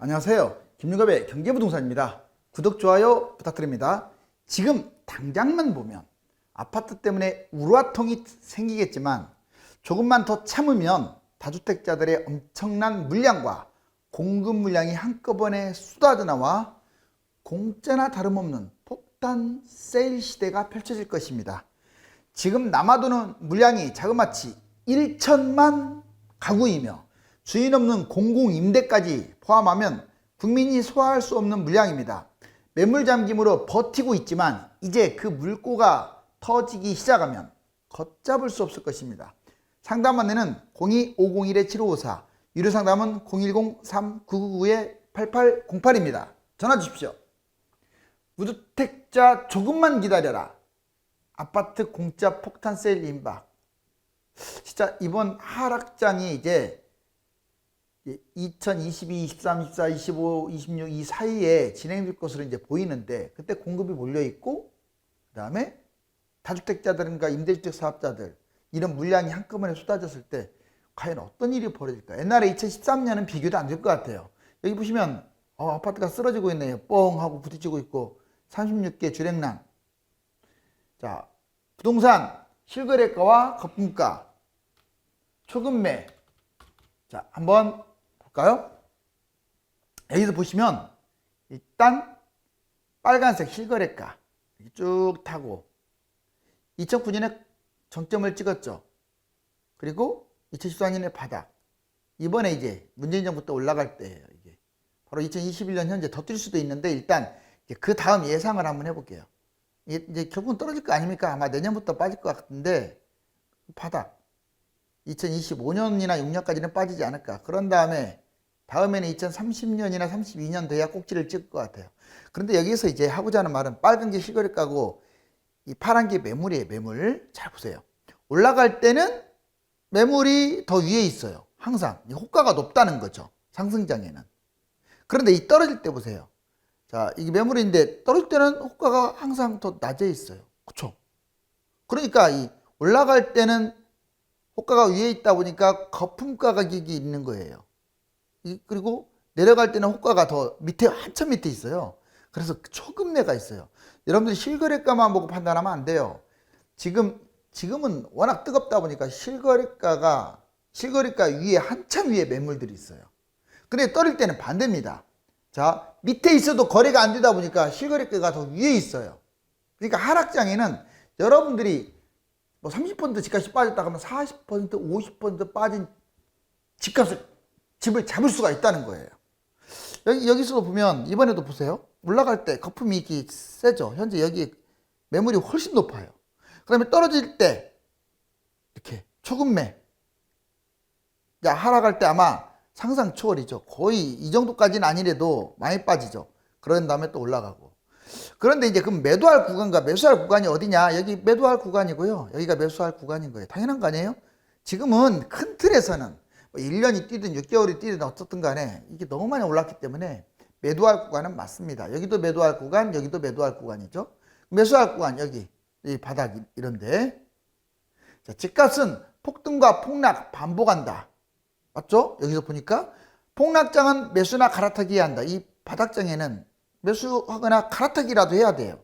안녕하세요. 김윤갑의 경제부동산입니다. 구독, 좋아요 부탁드립니다. 지금 당장만 보면 아파트 때문에 우라통이 생기겠지만 조금만 더 참으면 다주택자들의 엄청난 물량과 공급 물량이 한꺼번에 쏟아져 나와 공짜나 다름없는 폭탄 세일 시대가 펼쳐질 것입니다. 지금 남아도는 물량이 자그마치 1천만 가구이며 주인 없는 공공임대까지 포함하면 국민이 소화할 수 없는 물량입니다. 매물 잠김으로 버티고 있지만 이제 그 물꼬가 터지기 시작하면 걷잡을 수 없을 것입니다. 상담 안내는 02-501-7554, 유료 상담은 010-3999-8808입니다. 전화 주십시오. 무주택자 조금만 기다려라. 아파트 공짜 폭탄 세일 임박. 진짜 이번 하락장이 이제 2022, 23, 24, 25, 26 이 사이에 진행될 것으로 이제 보이는데, 그때 공급이 몰려 있고 그 다음에 다주택자들과 임대주택 사업자들 이런 물량이 한꺼번에 쏟아졌을 때 과연 어떤 일이 벌어질까? 옛날에 2013년은 비교도 안 될 것 같아요. 여기 보시면 아파트가 쓰러지고 있네요. 뻥 하고 부딪히고 있고 36개 주택량. 자, 부동산 실거래가와 거품가 초급매. 자, 한번 볼까요? 여기서 보시면 일단 빨간색 실거래가 쭉 타고 2009년에 정점을 찍었죠. 그리고 2014년에 바닥. 이번에 이제 문재인 정부 때 올라갈 때예요. 이게 바로 2021년 현재 더 뛸 수도 있는데, 일단 그 다음 예상을 한번 해볼게요. 이제 결국은 떨어질 거 아닙니까? 아마 내년부터 빠질 것 같은데 바닥. 2025년이나 6년까지는 빠지지 않을까. 그런 다음에는 2030년이나 32년 돼야 꼭지를 찍을 것 같아요. 그런데 여기서 이제 하고자 하는 말은 빨간 게 실거래가고 이 파란 게 매물이에요. 매물. 잘 보세요. 올라갈 때는 매물이 더 위에 있어요. 항상 호가가 높다는 거죠. 상승장에는. 그런데 이 떨어질 때 보세요. 자, 이게 매물인데 떨어질 때는 호가가 항상 더 낮에 있어요. 그렇죠? 그러니까 이 올라갈 때는 호가가 위에 있다 보니까 거품가 가격이 있는 거예요. 그리고 내려갈 때는 호가가 더 밑에, 한참 밑에 있어요. 그래서 초급매가 있어요. 여러분들이 실거래가만 보고 판단하면 안 돼요. 지금은 워낙 뜨겁다 보니까 실거래가 위에, 한참 위에 매물들이 있어요. 근데 떨어질 때는 반대입니다. 자, 밑에 있어도 거래가 안 되다 보니까 실거래가가 더 위에 있어요. 그러니까 하락장에는 여러분들이 뭐 30% 집값이 빠졌다 그러면 40%, 50% 빠진 집을 잡을 수가 있다는 거예요. 여기서도 보면 이번에도 보세요. 올라갈 때 거품이 이렇게 세죠. 현재 여기 매물이 훨씬 높아요. 그 다음에 떨어질 때 이렇게 초급매. 자, 하락할 때 아마 상상 초월이죠. 거의 이 정도까지는 아니래도 많이 빠지죠. 그런 다음에 또 올라가고. 그런데 이제 그럼 매도할 구간과 매수할 구간이 어디냐? 여기 매도할 구간이고요. 여기가 매수할 구간인 거예요. 당연한 거 아니에요? 지금은 큰 틀에서는 1년이 뛰든 6개월이 뛰든 어떻든 간에 이게 너무 많이 올랐기 때문에 매도할 구간은 맞습니다. 여기도 매도할 구간, 여기도 매도할 구간이죠. 매수할 구간, 여기 바닥 이런데. 자, 집값은 폭등과 폭락 반복한다. 맞죠? 여기서 보니까 폭락장은 매수나 갈아타기 해야 한다. 이 바닥장에는 매수하거나 갈아타기라도 해야 돼요.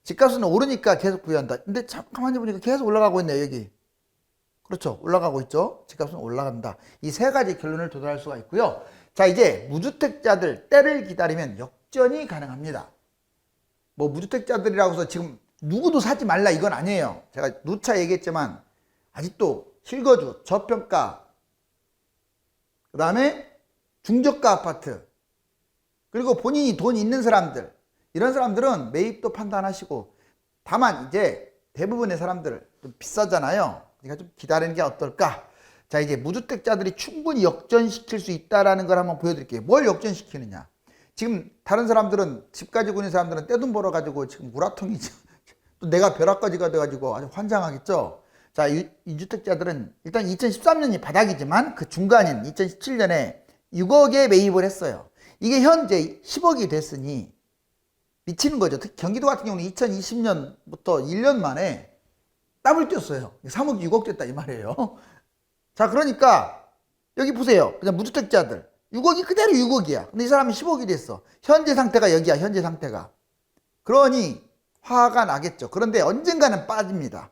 집값은 오르니까 계속 부여한다. 근데 가만히 보니까 계속 올라가고 있네요. 여기. 그렇죠. 올라가고 있죠. 집값은 올라간다. 이 세 가지 결론을 도달할 수가 있고요. 자, 이제 무주택자들 때를 기다리면 역전이 가능합니다. 뭐 무주택자들이라고 해서 지금 누구도 사지 말라 이건 아니에요. 제가 누차 얘기했지만 아직도 실거주, 저평가, 그 다음에 중저가 아파트, 그리고 본인이 돈 있는 사람들, 이런 사람들은 매입도 판단하시고, 다만 이제 대부분의 사람들 좀 비싸잖아요. 그러니까 좀 기다리는 게 어떨까? 자, 이제 무주택자들이 충분히 역전시킬 수 있다는 걸 한번 보여드릴게요. 뭘 역전시키느냐? 지금 다른 사람들은, 집 가지고 있는 사람들은 떼돈 벌어가지고 지금 우라통이죠. 또 내가 벼락가지가 돼가지고 아주 환장하겠죠. 자, 이주택자들은 일단 2013년이 바닥이지만 그 중간인 2017년에 6억에 매입을 했어요. 이게 현재 10억이 됐으니 미치는 거죠. 특히 경기도 같은 경우는 2020년부터 1년 만에 더블 뛰었어요. 3억 6억 됐다 이 말이에요. 자, 그러니까 여기 보세요. 그냥 무주택자들 6억이 그대로 6억이야. 근데 이 사람은 10억이 됐어. 현재 상태가 여기야, 현재 상태가. 그러니 화가 나겠죠. 그런데 언젠가는 빠집니다.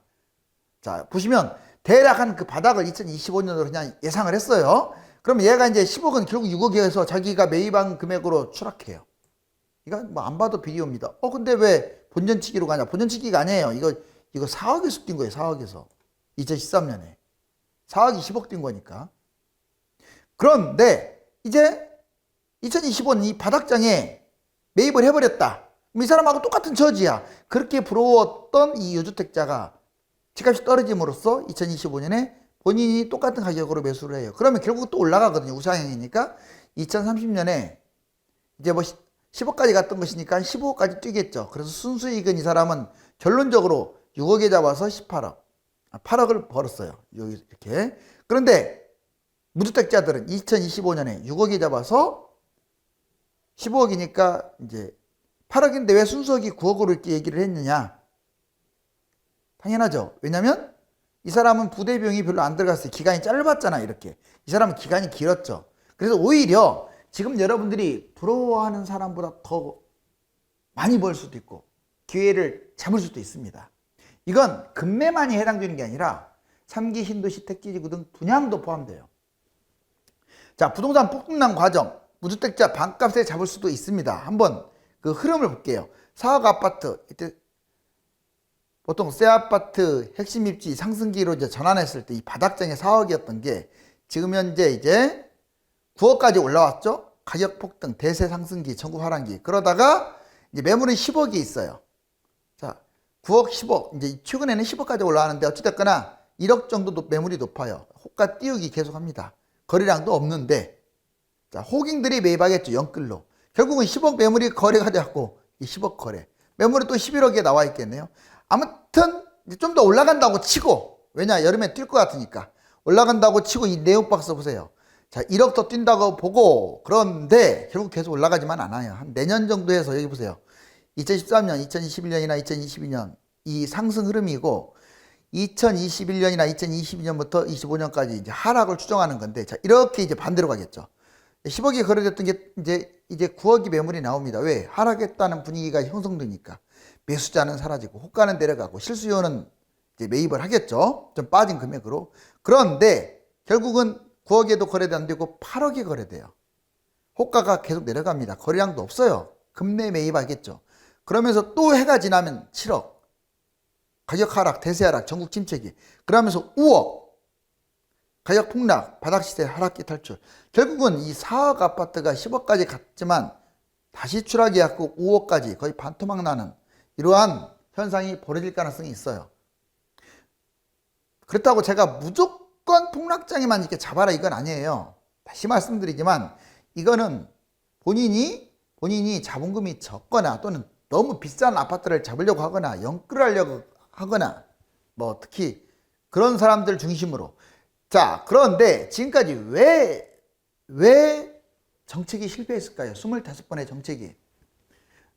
자, 보시면 대략 한 그 바닥을 2025년으로 그냥 예상을 했어요. 그럼 얘가 이제 10억은 결국 6억에서 자기가 매입한 금액으로 추락해요. 이건 뭐 안 봐도 비디오입니다. 근데 왜 본전치기로 가냐? 본전치기가 아니에요. 이거 4억에서 뛴 거예요. 4억에서. 2013년에. 4억이 10억 뛴 거니까. 그런데 이제 2025년 이 바닥장에 매입을 해버렸다. 이 사람하고 똑같은 처지야. 그렇게 부러웠던 이 유주택자가 집값이 떨어짐으로써 2025년에 본인이 똑같은 가격으로 매수를 해요. 그러면 결국 또 올라가거든요. 우상향이니까. 2030년에 이제 뭐 10억까지 갔던 것이니까 15억까지 뛰겠죠. 그래서 순수익은 이 사람은 결론적으로 6억에 잡아서 18억. 8억을 벌었어요. 여기 이렇게. 그런데 무주택자들은 2025년에 6억에 잡아서 15억이니까 이제 8억인데 왜 순수익이 9억으로 이렇게 얘기를 했느냐? 당연하죠. 왜냐면 이 사람은 부대 비용이 별로 안 들어갔어요. 기간이 짧았잖아, 이렇게. 이 사람은 기간이 길었죠. 그래서 오히려 지금 여러분들이 부러워하는 사람보다 더 많이 벌 수도 있고 기회를 잡을 수도 있습니다. 이건 금매만이 해당되는 게 아니라 3기, 신도시, 택지지구 등 분양도 포함돼요. 자, 부동산 폭등난 과정, 무주택자 반값에 잡을 수도 있습니다. 한번 그 흐름을 볼게요. 4억 아파트, 이때 보통 새 아파트 핵심 입지 상승기로 이제 전환했을 때 이 바닥장의 4억이었던 게 지금 현재 이제 9억까지 올라왔죠. 가격 폭등, 대세 상승기, 전국 하락기. 그러다가 이제 매물은 10억이 있어요. 자, 9억, 10억. 이제 최근에는 10억까지 올라가는데 어찌됐거나 1억 정도 매물이 높아요. 호가 띄우기 계속합니다. 거래량도 없는데, 자, 호갱들이 매입하겠죠. 영끌로. 결국은 10억 매물이 거래가 되었고, 이 10억 거래. 매물이 또 11억에 나와 있겠네요. 아무튼 좀 더 올라간다고 치고, 왜냐, 여름에 뛸 것 같으니까 올라간다고 치고 이 내용 박스 보세요. 자, 1억 더 뛴다고 보고, 그런데 결국 계속 올라가지만 않아요. 한 내년 정도 해서 여기 보세요. 2013년, 2021년이나 2022년 이 상승 흐름이고 2021년이나 2022년부터 25년까지 이제 하락을 추정하는 건데, 자, 이렇게 이제 반대로 가겠죠. 10억이 거래됐던 게 이제 9억이 매물이 나옵니다. 왜? 하락했다는 분위기가 형성되니까. 매수자는 사라지고 호가는 내려가고 실수요는 이제 매입을 하겠죠. 좀 빠진 금액으로. 그런데 결국은 9억에도 거래도 안 되고 8억에 거래돼요. 호가가 계속 내려갑니다. 거래량도 없어요. 급내 매입하겠죠. 그러면서 또 해가 지나면 7억. 가격 하락, 대세 하락, 전국 침체기. 그러면서 5억. 가격 폭락, 바닥시세 하락기 탈출. 결국은 이 4억 아파트가 10억까지 갔지만 다시 추락이 왔고 5억까지 거의 반토막 나는 이러한 현상이 벌어질 가능성이 있어요. 그렇다고 제가 무조건 폭락장에만 이렇게 잡아라 이건 아니에요. 다시 말씀드리지만 이거는 본인이 자본금이 적거나 또는 너무 비싼 아파트를 잡으려고 하거나 영끌하려고 하거나 뭐 특히 그런 사람들 중심으로. 자, 그런데 지금까지 왜 정책이 실패했을까요? 25번의 정책이.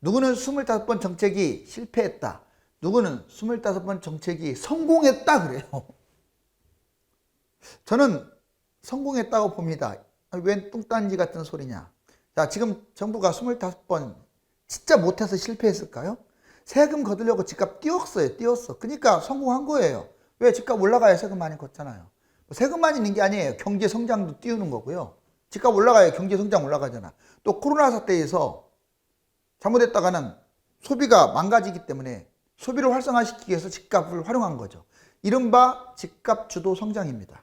누구는 25번 정책이 실패했다. 누구는 25번 정책이 성공했다 그래요. 저는 성공했다고 봅니다. 웬 뚱딴지 같은 소리냐. 자, 지금 정부가 25번 진짜 못해서 실패했을까요? 세금 거두려고 집값 띄웠어. 그러니까 성공한 거예요. 왜? 집값 올라가야 세금 많이 걷잖아요. 세금만 있는 게 아니에요. 경제 성장도 띄우는 거고요. 집값 올라가야 경제 성장 올라가잖아. 또 코로나 사태에서 잘못했다가는 소비가 망가지기 때문에 소비를 활성화시키기 위해서 집값을 활용한 거죠. 이른바 집값 주도 성장입니다.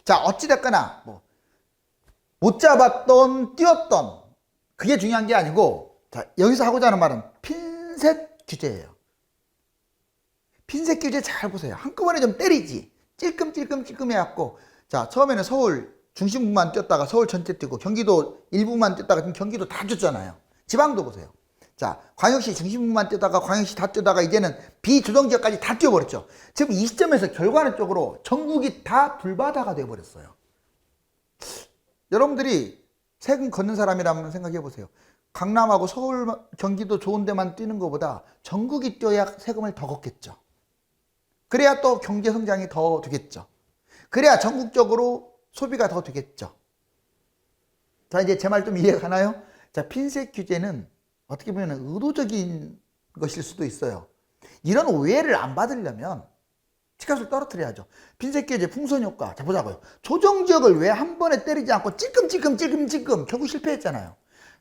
자, 어찌됐거나 못 잡았던 뛰었던 그게 중요한 게 아니고, 자, 여기서 하고자 하는 말은 핀셋 규제예요. 핀셋 규제 잘 보세요. 한꺼번에 좀 때리지. 찔끔 해갖고, 자, 처음에는 서울 중심부만 뛰었다가 서울 전체 뛰고 경기도 일부만 뛰었다가 지금 경기도 다 뛰었잖아요. 지방도 보세요. 자, 광역시 중심부만 뛰다가 광역시 다 뛰다가 이제는 비조정 지역까지 다 뛰어버렸죠. 지금 이 시점에서 결과론적으로 전국이 다 불바다가 되어버렸어요. 여러분들이 세금 걷는 사람이라면 생각해 보세요. 강남하고 서울, 경기도 좋은 데만 뛰는 것보다 전국이 뛰어야 세금을 더 걷겠죠. 그래야 또 경제 성장이 더 되겠죠. 그래야 전국적으로 소비가 더 되겠죠. 자, 이제 제 말 좀 이해가 가나요? 자, 핀셋 규제는 어떻게 보면 의도적인 것일 수도 있어요. 이런 오해를 안 받으려면 집값을 떨어뜨려야죠. 핀셋 규제 풍선 효과. 자, 보자고요. 조정지역을 왜 한 번에 때리지 않고 찔끔찔끔 결국 실패했잖아요.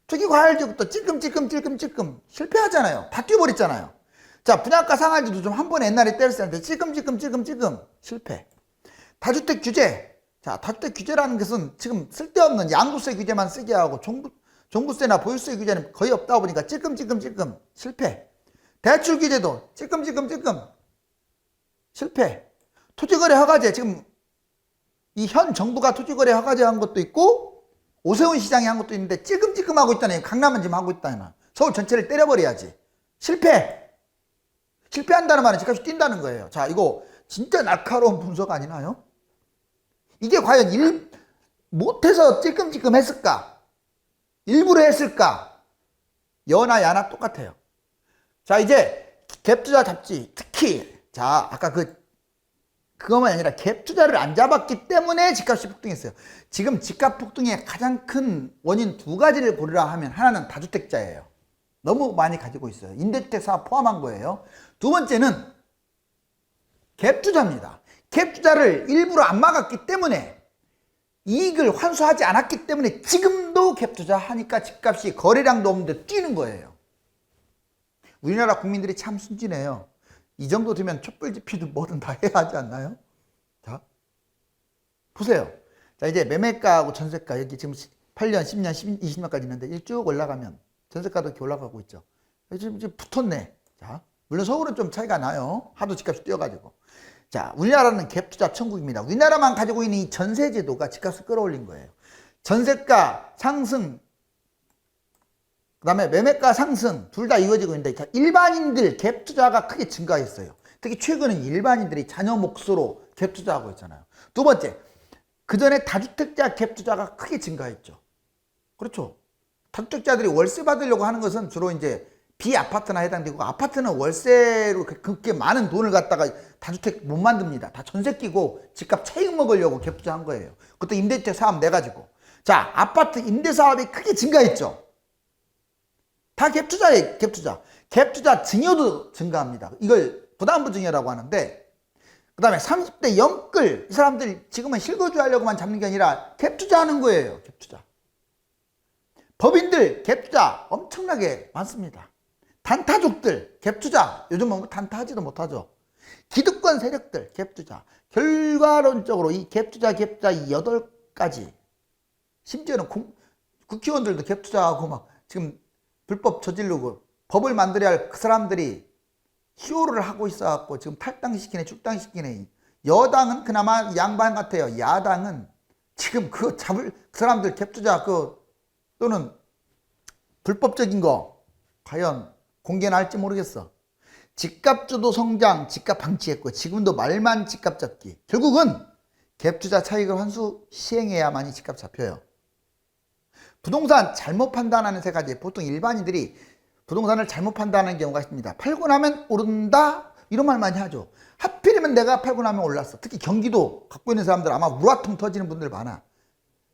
투기과열지역부터 찔끔 실패하잖아요. 다 뛰어버렸잖아요. 자, 분양가 상한지도 좀 한 번에 옛날에 때렸을 때 찔끔 실패. 다주택 규제. 자, 다주택 규제라는 것은 지금 쓸데없는 양도세 규제만 쓰게 하고 종부세나 보유세 규제는 거의 없다 보니까 찔끔 실패. 대출 규제도 찔끔 실패. 토지거래 허가제, 지금 이 현 정부가 토지거래 허가제 한 것도 있고 오세훈 시장이 한 것도 있는데 찔끔 하고 있다네요. 강남은 지금 하고 있다나. 서울 전체를 때려버려야지. 실패한다는 말은 집값이 뛴다는 거예요. 자, 이거 진짜 날카로운 분석 아니나요? 이게 과연 못해서 찔끔 했을까? 일부러 했을까? 여나 야나 똑같아요. 자, 이제 갭투자 잡지 특히 자, 아까 그것만 아니라 갭투자를 안 잡았기 때문에 집값이 폭등했어요. 지금 집값 폭등의 가장 큰 원인 두 가지를 고르라 하면 하나는 다주택자예요. 너무 많이 가지고 있어요. 임대주택 사업 포함한 거예요. 두 번째는 갭투자입니다. 갭투자를 일부러 안 막았기 때문에 이익을 환수하지 않았기 때문에 지금도 갭투자 하니까 집값이 거래량도 없는데 뛰는 거예요. 우리나라 국민들이 참 순진해요. 이 정도 되면 촛불집회도 뭐든 다 해야 하지 않나요? 자, 보세요. 자, 이제 매매가하고 전세가 여기 지금 8년, 10년, 20년까지 있는데 쭉 올라가면 전세가도 이렇게 올라가고 있죠. 지금 붙었네. 자, 물론 서울은 좀 차이가 나요. 하도 집값이 뛰어가지고. 자, 우리나라는 갭투자 천국입니다. 우리나라만 가지고 있는 이 전세제도가 집값을 끌어올린 거예요. 전세가 상승, 그 다음에 매매가 상승 둘 다 이어지고 있는데 일반인들 갭투자가 크게 증가했어요. 특히 최근은 일반인들이 자녀 몫으로 갭투자하고 있잖아요. 두 번째, 그전에 다주택자 갭투자가 크게 증가했죠. 그렇죠. 다주택자들이 월세 받으려고 하는 것은 주로 이제 비아파트나 해당되고 아파트는 월세로 그렇게 많은 돈을 갖다가 다주택 못 만듭니다. 다 전세 끼고 집값 차익 먹으려고 갭투자한 거예요. 그것도 임대주택 사업 내가지고. 자, 아파트 임대 사업이 크게 증가했죠. 다 갭투자예요. 갭투자 증여도 증가합니다. 이걸 부담부 증여라고 하는데 그 다음에 30대 영끌 이 사람들 지금은 실거주 하려고만 잡는 게 아니라 갭투자 하는 거예요. 갭투자. 법인들 갭투자 엄청나게 많습니다. 단타족들 갭투자 요즘은 단타하지도 못하죠. 기득권 세력들 갭투자. 결과론적으로 이 갭투자 이 8가지 심지어는 국회의원들도 갭투자하고 막 지금 불법 저지르고 법을 만들어야 할 그 사람들이 희호를 하고 있어갖고 지금 탈당시키네 출당시키네. 여당은 그나마 양반 같아요. 야당은 지금 그 사람들 갭투자 또는 불법적인 거 과연 공개나 할지 모르겠어. 집값주도 성장, 집값 방치했고 지금도 말만 집값 잡기. 결국은 갭투자 차익을 환수 시행해야만이 집값 잡혀요. 부동산 잘못 판단하는 세 가지. 보통 일반인들이 부동산을 잘못 판단하는 경우가 있습니다. 팔고 나면 오른다? 이런 말 많이 하죠. 하필이면 내가 팔고 나면 올랐어. 특히 경기도 갖고 있는 사람들 아마 우라통 터지는 분들 많아.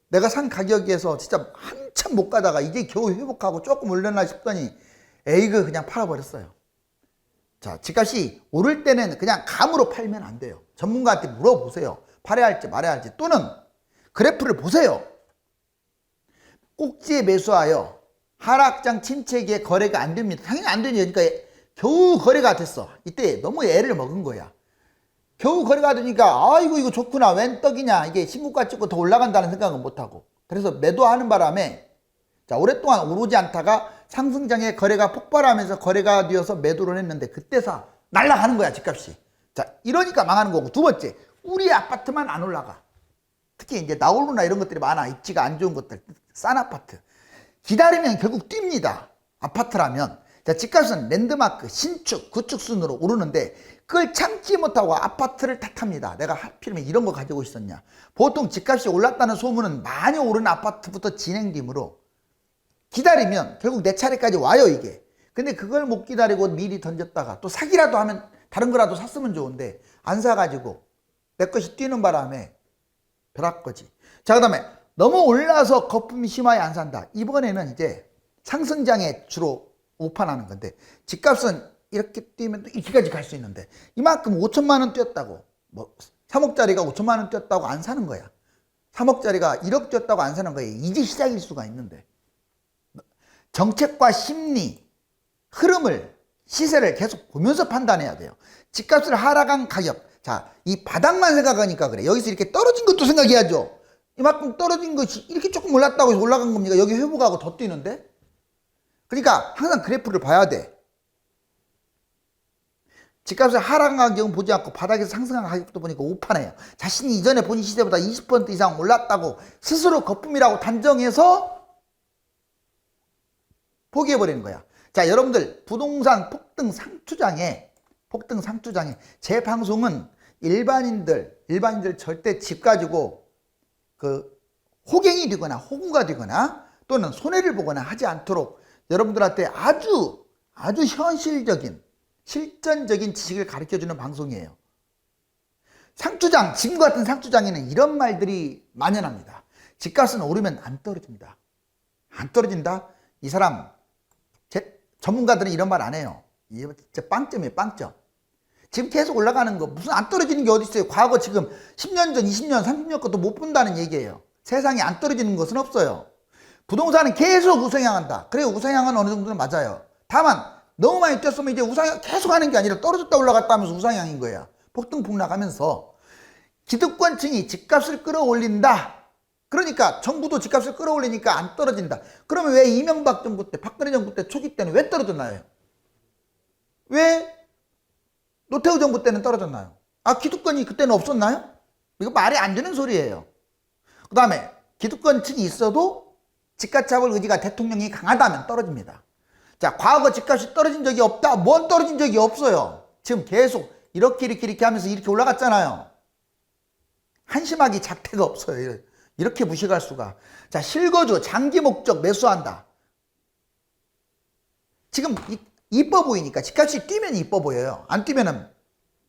내가 산 가격에서 진짜 한참 못 가다가 이제 겨우 회복하고 조금 올렸나 싶더니 에이그 그냥 팔아버렸어요. 자, 집값이 오를 때는 그냥 감으로 팔면 안 돼요. 전문가한테 물어보세요. 팔아야 할지 말아야 할지. 또는 그래프를 보세요. 꼭지에 매수하여 하락장 침체기에 거래가 안 됩니다. 당연히 안 되죠. 그러니까 겨우 거래가 됐어. 이때 너무 애를 먹은 거야. 겨우 거래가 되니까 아이고 이거 좋구나. 웬 떡이냐. 이게 신고가 찍고 더 올라간다는 생각은 못하고. 그래서 매도하는 바람에 자, 오랫동안 오르지 않다가 상승장에 거래가 폭발하면서 거래가 되어서 매도를 했는데 그때 날아가는 거야 집값이. 자, 이러니까 망하는 거고. 두 번째, 우리 아파트만 안 올라가. 특히 이제 나홀로나 이런 것들이 많아. 입지가 안 좋은 것들, 싼 아파트 기다리면 결국 뜁니다. 아파트라면. 자, 집값은 랜드마크, 신축, 구축 순으로 오르는데 그걸 참지 못하고 아파트를 탓합니다. 내가 하필이면 이런 거 가지고 있었냐. 보통 집값이 올랐다는 소문은 많이 오른 아파트부터 진행되므로 기다리면 결국 내 차례까지 와요 이게. 근데 그걸 못 기다리고 미리 던졌다가 또 사기라도 하면 다른 거라도 샀으면 좋은데 안 사가지고 내 것이 뛰는 바람에 벼락거지. 자, 그 다음에 너무 올라서 거품이 심하게 안 산다. 이번에는 이제 상승장에 주로 오판하는 건데, 집값은 이렇게 뛰면 또 이렇게까지 갈 수 있는데, 이만큼 5천만 원 뛰었다고, 뭐 3억짜리가 5천만 원 뛰었다고 안 사는 거야. 3억짜리가 1억 뛰었다고 안 사는 거예요. 이제 시작일 수가 있는데, 정책과 심리, 흐름을, 시세를 계속 보면서 판단해야 돼요. 집값을 하락한 가격, 자, 이 바닥만 생각하니까 그래. 여기서 이렇게 떨어진 것도 생각해야죠. 이만큼 떨어진 것이 이렇게 조금 올랐다고 해서 올라간 겁니까? 여기 회복하고 더 뛰는데? 그러니까 항상 그래프를 봐야 돼. 집값을 하락한 가격은 보지 않고 바닥에서 상승한 가격도 보니까 오판해요. 자신이 이전에 본 시세보다 20% 이상 올랐다고 스스로 거품이라고 단정해서 포기해버리는 거야. 자, 여러분들 부동산 폭등 상투장에 제 방송은 일반인들 절대 집 가지고 그 호갱이 되거나 호구가 되거나 또는 손해를 보거나 하지 않도록 여러분들한테 아주 현실적인 실전적인 지식을 가르쳐주는 방송이에요. 상투장, 지금 같은 상투장에는 이런 말들이 만연합니다. 집값은 오르면 안 떨어집니다. 안 떨어진다? 이 사람 전문가들은 이런 말 안 해요. 이게 진짜 빵점이에요, 빵점. 지금 계속 올라가는 거 무슨 안 떨어지는 게 어디 있어요? 과거 지금 10년 전, 20년, 30년 것도 못 본다는 얘기예요. 세상에 안 떨어지는 것은 없어요. 부동산은 계속 우상향한다. 그래요, 우상향은 어느 정도는 맞아요. 다만 너무 많이 뛰었으면 이제 우상향 계속 하는 게 아니라 떨어졌다 올라갔다 하면서 우상향인 거야. 폭등폭락하면서 기득권층이 집값을 끌어올린다. 그러니까 정부도 집값을 끌어올리니까 안 떨어진다. 그러면 왜 이명박 정부 때, 박근혜 정부 때 초기 때는 왜 떨어졌나요? 왜 노태우 정부 때는 떨어졌나요? 아, 기득권이 그때는 없었나요? 이거 말이 안 되는 소리예요. 그 다음에 기득권층이 있어도 집값 잡을 의지가 대통령이 강하다면 떨어집니다. 자, 과거 집값이 떨어진 적이 없다. 뭔 떨어진 적이 없어요. 지금 계속 이렇게 하면서 이렇게 올라갔잖아요. 한심하기 작태가 없어요. 이렇게 무식할 수가. 자, 실거주 장기 목적 매수한다. 지금 이뻐 보이니까 집값이 뛰면 이뻐 보여요. 안 뛰면은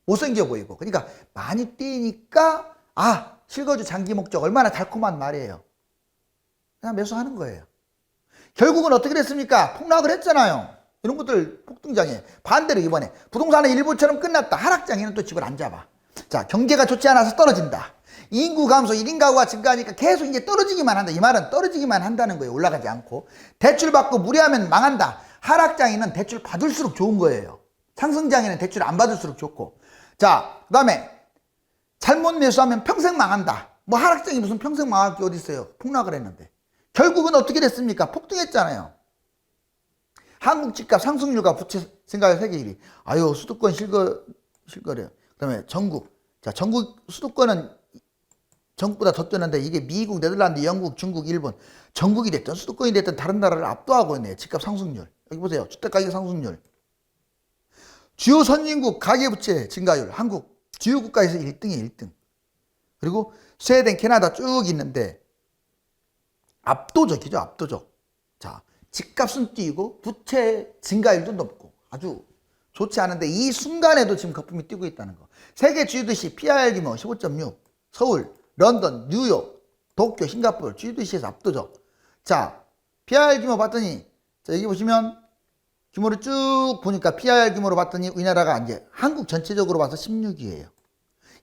못생겨 보이고. 그러니까 많이 뛰니까 아, 실거주 장기 목적 얼마나 달콤한 말이에요. 그냥 매수하는 거예요. 결국은 어떻게 됐습니까? 폭락을 했잖아요. 이런 것들 폭등장에. 반대로 이번에 부동산은 일부처럼 끝났다. 하락장에는 또 집을 안 잡아. 자, 경제가 좋지 않아서 떨어진다. 인구 감소, 1인 가구가 증가하니까 계속 이제 떨어지기만 한다. 이 말은 떨어지기만 한다는 거예요. 올라가지 않고. 대출 받고 무리하면 망한다. 하락장에는 대출 받을수록 좋은 거예요. 상승장에는 대출 안 받을수록 좋고. 자, 그 다음에 잘못 매수하면 평생 망한다. 뭐 하락장이 무슨 평생 망할 게 어디 있어요. 폭락을 했는데. 결국은 어떻게 됐습니까? 폭등했잖아요. 한국 집값 상승률과 부채 생각의 세계 1위. 아유, 수도권 실거래요. 그 다음에 전국. 자, 전국 수도권은 전국보다 더 뛰었는데 이게 미국, 네덜란드, 영국, 중국, 일본. 전국이 됐든 수도권이 됐든 다른 나라를 압도하고 있네요. 집값 상승률. 여기 보세요. 주택가격 상승률. 주요 선진국 가계부채 증가율. 한국 주요 국가에서 1등이에요. 1등. 그리고 스웨덴, 캐나다 쭉 있는데 압도적이죠. 압도적. 자, 집값은 뛰고 부채 증가율도 높고 아주 좋지 않은데 이 순간에도 지금 거품이 뛰고 있다는 거. 세계 주요 도시 PIR 규모 15.6. 서울, 런던, 뉴욕, 도쿄, 싱가포르 주요 도시에서 압도적. 자, PIR 규모 봤더니 자, 여기 보시면 규모를 쭉 보니까 PIR 규모로 봤더니 우리나라가 이제 한국 전체적으로 봐서 16위예요.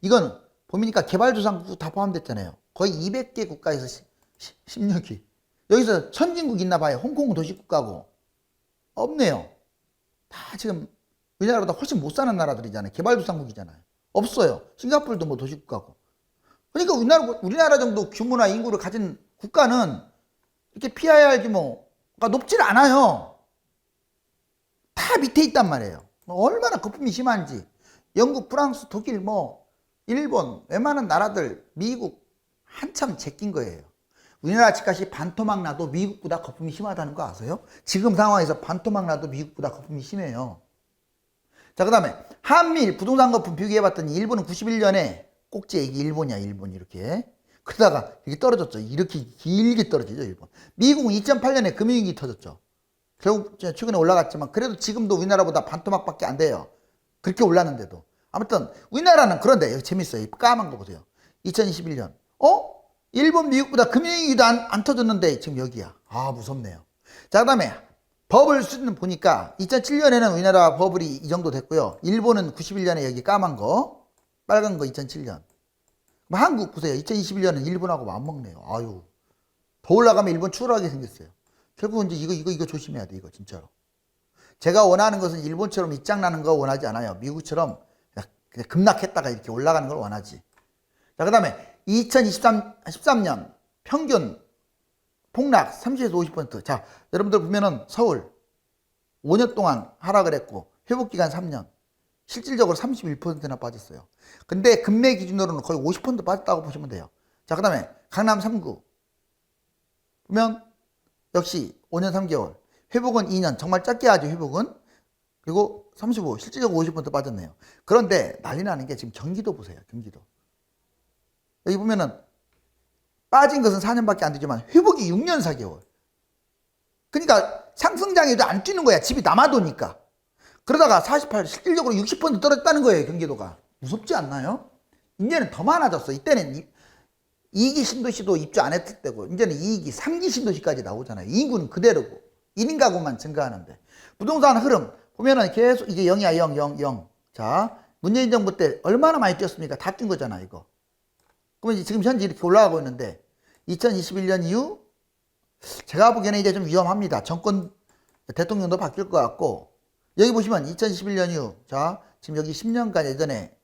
이건 보니까 개발도상국 다 포함됐잖아요. 거의 200개 국가에서 16위. 여기서 선진국 있나 봐요. 홍콩 도시국가고. 없네요. 다 지금 우리나라보다 훨씬 못 사는 나라들이잖아요. 개발도상국이잖아요. 없어요. 싱가포르도 뭐 도시국가고. 그러니까 우리나라 정도 규모나 인구를 가진 국가는 이렇게 PIR 규모가 높질 않아요. 다 밑에 있단 말이에요. 얼마나 거품이 심한지. 영국, 프랑스, 독일, 뭐 일본, 웬만한 나라들, 미국 한참 제낀 거예요. 우리나라 집값이 반토막 나도 미국보다 거품이 심하다는 거 아세요? 지금 상황에서 반토막 나도 미국보다 거품이 심해요. 자, 그 다음에 한미일 부동산 거품 비교해봤더니 일본은 91년에 꼭지에 이게 일본이야. 일본 이렇게. 그러다가 이렇게 떨어졌죠. 이렇게 길게 떨어지죠. 일본. 미국은 2008년에 금융위기 터졌죠. 결국 최근에 올라갔지만 그래도 지금도 우리나라보다 반토막밖에 안 돼요. 그렇게 올랐는데도. 아무튼 우리나라는 그런데 여기 재밌어요. 이 까만 거 보세요. 2021년. 일본, 미국보다 금융위기도 안 터졌는데 지금 여기야. 아, 무섭네요. 자, 그 다음에 버블 수준 보니까 2007년에는 우리나라 버블이 이 정도 됐고요. 일본은 91년에 여기 까만 거, 빨간 거 2007년. 한국 보세요. 2021년은 일본하고 맞먹네요. 아유, 더 올라가면 일본 추월하게 생겼어요. 결국은 이제 이거 조심해야 돼, 이거 진짜로. 제가 원하는 것은 일본처럼 입장나는 거 원하지 않아요. 미국처럼 그냥 급락했다가 이렇게 올라가는 걸 원하지. 자, 그 다음에 2013년 평균 폭락 30에서 50%. 자, 여러분들 보면은 서울 5년 동안 하락을 했고 회복기간 3년. 실질적으로 31%나 빠졌어요. 근데 금매 기준으로는 거의 50% 빠졌다고 보시면 돼요. 자, 그 다음에 강남 3구 보면 역시 5년 3개월. 회복은 2년. 정말 짧게 하죠, 회복은. 그리고 35, 실질적으로 50% 빠졌네요. 그런데 난리 나는 게 지금 경기도 보세요, 경기도. 여기 보면은 빠진 것은 4년밖에 안 되지만 회복이 6년 4개월. 그러니까 상승장에도 안 뛰는 거야, 집이 남아도니까. 그러다가 48, 실질적으로 60% 떨어졌다는 거예요, 경기도가. 무섭지 않나요? 이제는 더 많아졌어. 이때는 2기 신도시도 입주 안 했을 때고, 이제는 2기, 3기 신도시까지 나오잖아요. 인구는 그대로고, 1인 가구만 증가하는데. 부동산 흐름, 보면은 계속 이게 0이야, 0, 0, 0. 자, 문재인 정부 때 얼마나 많이 뛰었습니까? 다 뛴 거잖아, 이거. 그러면 지금 현재 이렇게 올라가고 있는데, 2021년 이후, 제가 보기에는 이제 좀 위험합니다. 정권, 대통령도 바뀔 것 같고, 여기 보시면 2011년 이후, 자, 지금 여기 10년간 예전에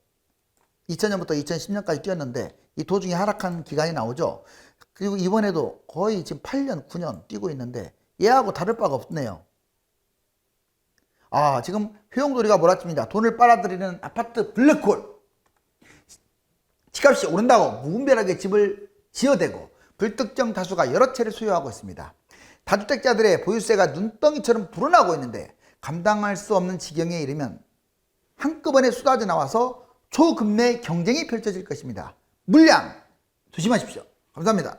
2000년부터 2010년까지 뛰었는데 이 도중에 하락한 기간이 나오죠. 그리고 이번에도 거의 지금 8년, 9년 뛰고 있는데 얘하고 다를 바가 없네요. 아, 지금 효용돌이가 몰아칩니다. 돈을 빨아들이는 아파트 블랙홀. 집값이 오른다고 무분별하게 집을 지어대고 불특정 다수가 여러 채를 소유하고 있습니다. 다주택자들의 보유세가 눈덩이처럼 불어나고 있는데 감당할 수 없는 지경에 이르면 한꺼번에 쏟아져 나와서 초급내 경쟁이 펼쳐질 것입니다. 물량 조심하십시오. 감사합니다.